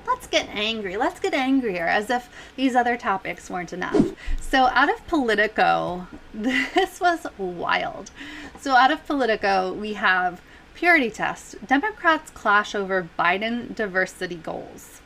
let's get angry. Let's get angrier, as if these other topics weren't enough. So out of Politico, this was wild. So out of Politico, we have purity test. Democrats clash over Biden diversity goals.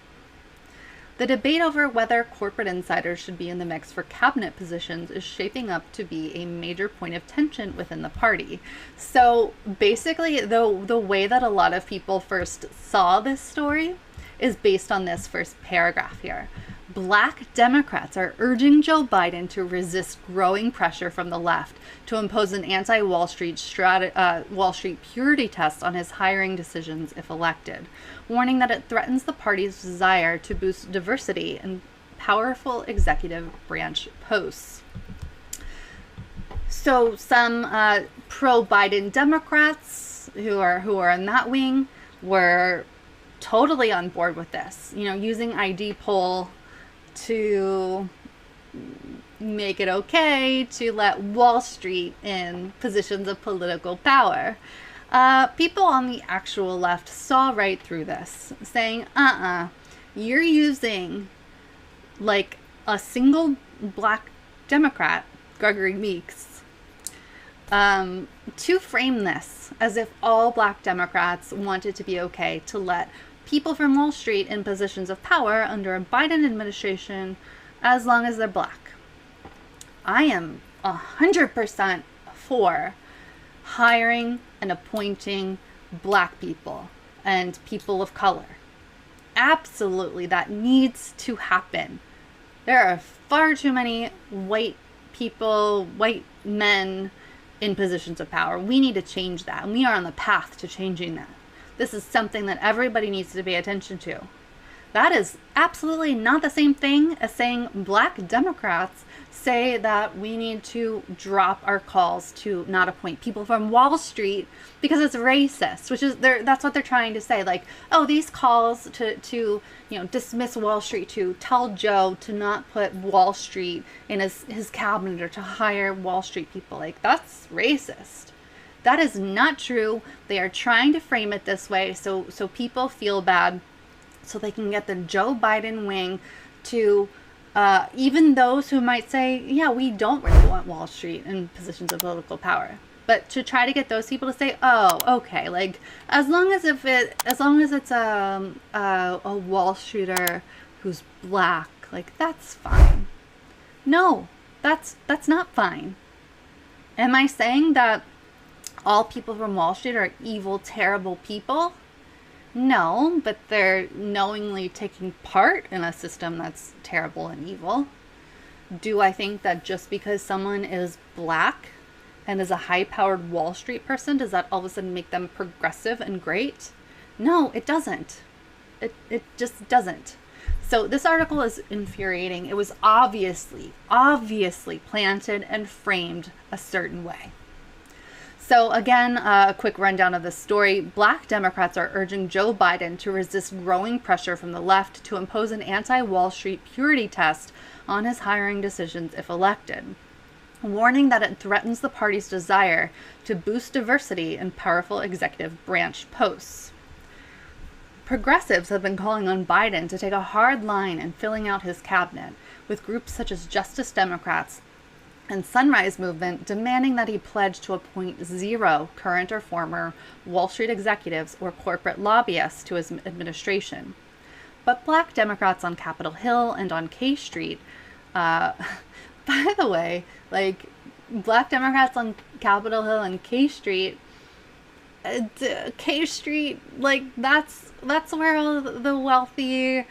The debate over whether corporate insiders should be in the mix for cabinet positions is shaping up to be a major point of tension within the party. So basically, the way that a lot of people first saw this story is based on this first paragraph here. Black Democrats are urging Joe Biden to resist growing pressure from the left to impose an anti-Wall Street Wall Street purity test on his hiring decisions if elected, warning that it threatens the party's desire to boost diversity in powerful executive branch posts. So some pro-Biden Democrats who are in that wing were totally on board with this, using ID poll to make it okay to let Wall Street in positions of political power. People on the actual left saw right through this, saying, you're using like a single black Democrat, Gregory Meeks, to frame this as if all black Democrats wanted to be okay to let people from Wall Street in positions of power under a Biden administration as long as they're black. I am 100% for hiring and appointing black people and people of color. Absolutely, that needs to happen. There are far too many white people, white men in positions of power. We need to change that, and we are on the path to changing that. This is something that everybody needs to pay attention to. That is absolutely not the same thing as saying black Democrats say that we need to drop our calls to not appoint people from Wall Street because it's racist, which is that's what they're trying to say. Like, oh, these calls to dismiss Wall Street, to tell Joe to not put Wall Street in his cabinet or to hire Wall Street people, like, that's racist. That is not true. They are trying to frame it this way so people feel bad, so they can get the Joe Biden wing to, even those who might say, yeah, we don't really want Wall Street in positions of political power, but to try to get those people to say, oh, okay, like, as long as it's a Wall Streeter who's black, like, that's fine. No, that's not fine. Am I saying that all people from Wall Street are evil, terrible people? No, but they're knowingly taking part in a system that's terrible and evil. Do I think that just because someone is black and is a high-powered Wall Street person, does that all of a sudden make them progressive and great? No, it doesn't. It just doesn't. So this article is infuriating. It was obviously planted and framed a certain way. So again, a quick rundown of the story. Black Democrats are urging Joe Biden to resist growing pressure from the left to impose an anti-Wall Street purity test on his hiring decisions if elected, warning that it threatens the party's desire to boost diversity in powerful executive branch posts. Progressives have been calling on Biden to take a hard line in filling out his cabinet, with groups such as Justice Democrats and Sunrise Movement demanding that he pledge to appoint 0 current or former Wall Street executives or corporate lobbyists to his administration. But black Democrats on Capitol Hill and on K Street, by the way, like, black Democrats on Capitol Hill and K Street, like, that's where all the wealthy,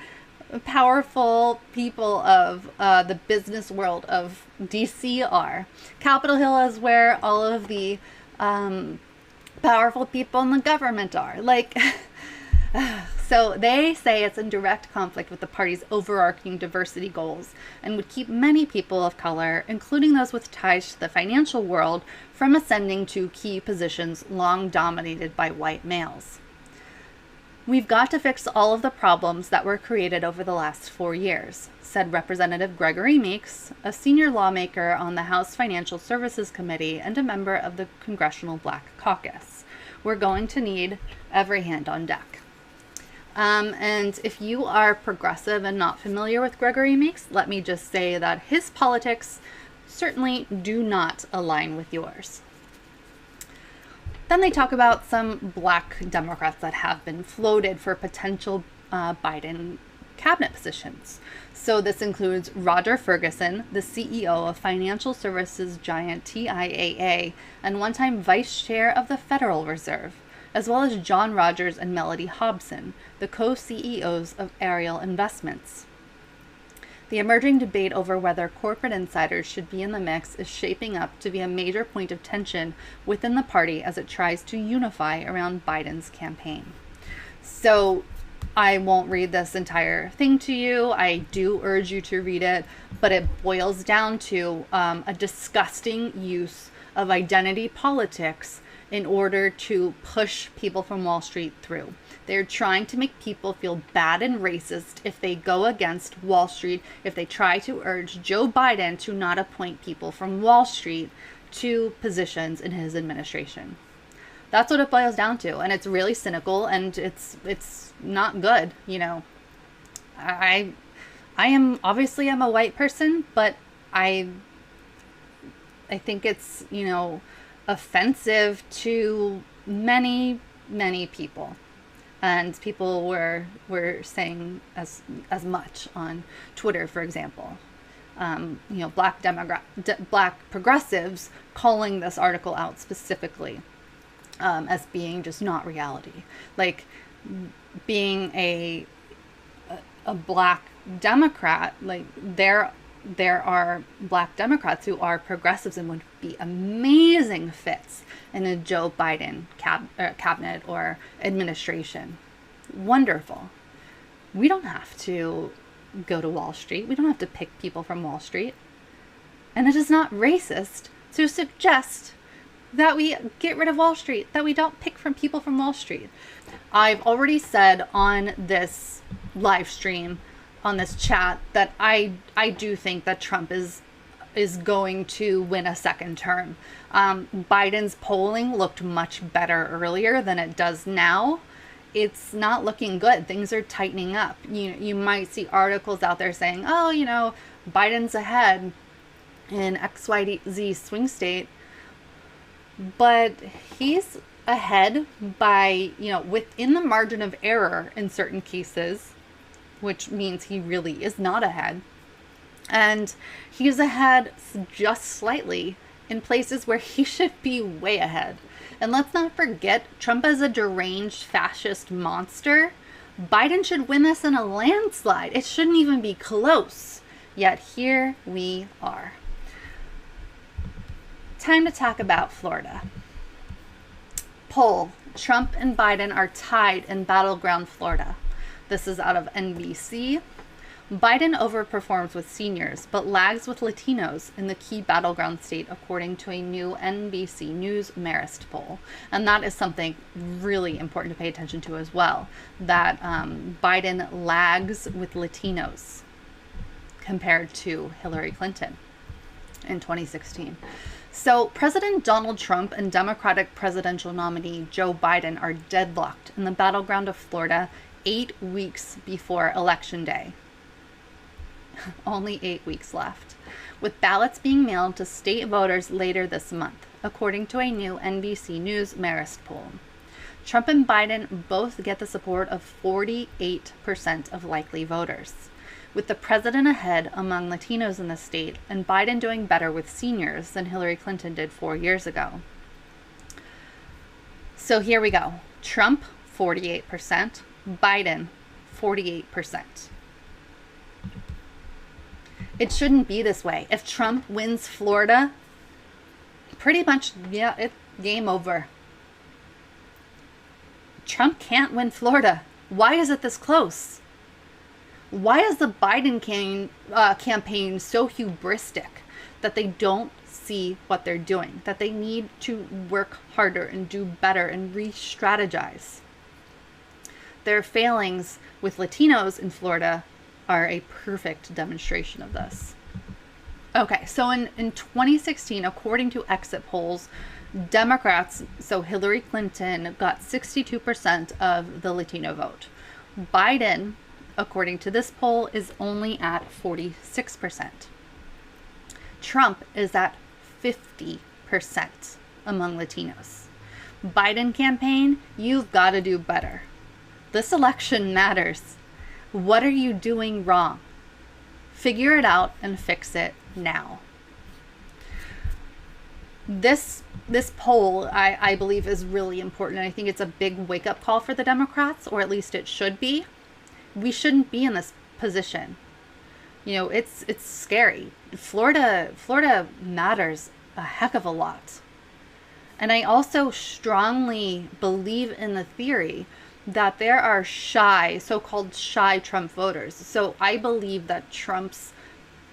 powerful people of the business world of DC are. Capitol Hill is where all of the powerful people in the government are. Like, so they say it's in direct conflict with the party's overarching diversity goals and would keep many people of color, including those with ties to the financial world, from ascending to key positions long dominated by white males. We've got to fix all of the problems that were created over the last 4 years, said Representative Gregory Meeks, a senior lawmaker on the House Financial Services Committee and a member of the Congressional Black Caucus. We're going to need every hand on deck. And if you are progressive and not familiar with Gregory Meeks, let me just say that his politics certainly do not align with yours. Then they talk about some black Democrats that have been floated for potential Biden cabinet positions. So this includes Roger Ferguson, the CEO of financial services giant TIAA and one-time vice chair of the Federal Reserve, as well as John Rogers and Mellody Hobson, the co-CEOs of Ariel Investments. The emerging debate over whether corporate insiders should be in the mix is shaping up to be a major point of tension within the party as it tries to unify around Biden's campaign. So I won't read this entire thing to you. I do urge you to read it, but it boils down to a disgusting use of identity politics in order to push people from Wall Street through. They're trying to make people feel bad and racist if they go against Wall Street, if they try to urge Joe Biden to not appoint people from Wall Street to positions in his administration. That's what it boils down to, and it's really cynical, and it's not good. You know, I am obviously I'm a white person, but I think it's, you know, offensive to many people. And people were saying as much on Twitter, for example. You know, black progressives calling this article out specifically as being just not reality. Like being a black Democrat, like there are black Democrats who are progressives and would be amazing fits in a Joe Biden cabinet or administration. Wonderful. We don't have to go to Wall Street. We don't have to pick people from Wall Street. And it is not racist to suggest that we get rid of Wall Street, that we don't pick from people from Wall Street. I've already said on this live stream, on this chat, that I do think that Trump is going to win a second term. Biden's polling looked much better earlier than it does now. It's not looking good. Things are tightening up. You might see articles out there saying, oh, you know, Biden's ahead in XYZ swing state, but he's ahead by, you know, within the margin of error in certain cases, which means he really is not ahead. And he's ahead just slightly in places where he should be way ahead. And let's not forget, Trump is a deranged fascist monster. Biden should win this in a landslide. It shouldn't even be close. Yet here we are. Time to talk about Florida. Poll: Trump and Biden are tied in battleground Florida. This is out of NBC. Biden overperforms with seniors, but lags with Latinos in the key battleground state, according to a new NBC News Marist poll. And that is something really important to pay attention to as well, that Biden lags with Latinos compared to Hillary Clinton in 2016. So President Donald Trump and Democratic presidential nominee Joe Biden are deadlocked in the battleground of Florida 8 weeks before Election Day. Only 8 weeks left, with ballots being mailed to state voters later this month, according to a new NBC News Marist poll. Trump and Biden both get the support of 48% of likely voters, with the president ahead among Latinos in the state and Biden doing better with seniors than Hillary Clinton did 4 years ago. So here we go. Trump, 48%. Biden, 48%. It shouldn't be this way. If Trump wins Florida, pretty much, yeah, it's game over. Trump can't win Florida. Why is it this close? Why is the Biden campaign so hubristic that they don't see what they're doing, that they need to work harder and do better and re-strategize? Their failings with Latinos in Florida are a perfect demonstration of this. Okay, so in 2016, according to exit polls, Democrats, so Hillary Clinton got 62% of the Latino vote, Biden, according to this poll, is only at 46%. Trump is at 50% among Latinos. Biden campaign, you've got to do better. This election matters. What are you doing wrong? Figure it out and fix it now. This poll, I believe, is really important. I think it's a big wake-up call for the Democrats, or at least it should be. We shouldn't be in this position. You know, it's scary. Florida matters a heck of a lot. And I also strongly believe in the theory that there are so-called shy Trump voters. So I believe that Trump's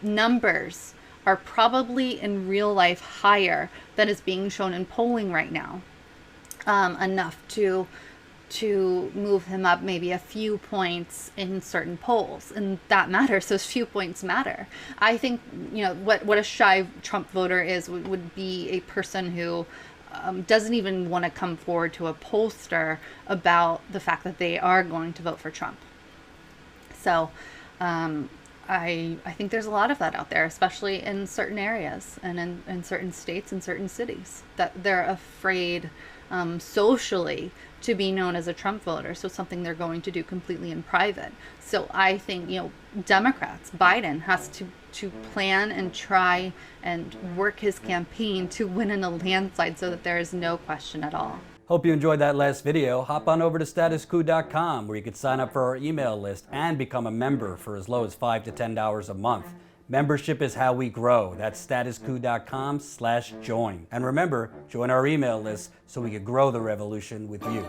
numbers are probably in real life higher than is being shown in polling right now. Enough to move him up maybe a few points in certain polls, and that matters. Those few points matter. I think, you know, what a shy Trump voter is would be a person who doesn't even want to come forward to a pollster about the fact that they are going to vote for Trump. So I think there's a lot of that out there, especially in certain areas and in certain states and certain cities, that they're afraid socially to be known as a Trump voter. So something they're going to do completely in private. So I think, you know, Democrats, Biden has to plan and try and work his campaign to win in a landslide so that there is no question at all. Hope you enjoyed that last video. Hop on over to statuscoup.com where you can sign up for our email list and become a member for as low as $5 to $10 a month. Membership is how we grow. That's statuscoup.com/join. And remember, join our email list so we can grow the revolution with you.